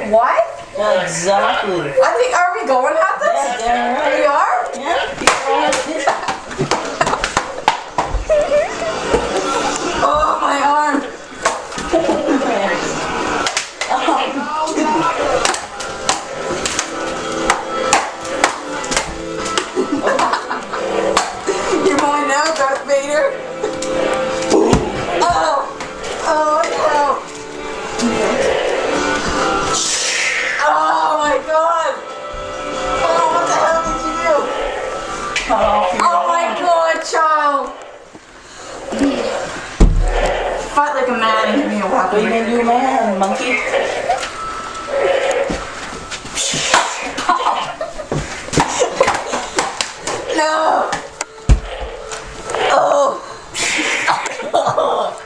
Wait, what? Yeah, exactly. I think, are we going at this? Yeah, right. We are? Oh, my arm. You're mine now, Darth Vader. Oh. Oh, no. Oh, my God. Oh, what the hell did you do? Oh, my God, child. Fight like a man and give me a What are you weapon. gonna do, man, monkey? No! Oh! Oh!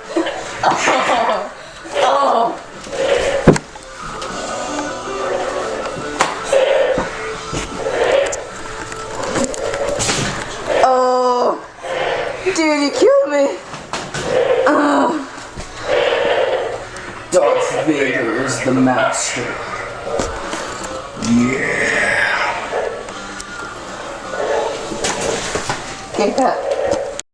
Oh! Dude, you killed me! Oh! Darth Vader is the master. Yeah. Okay, cut.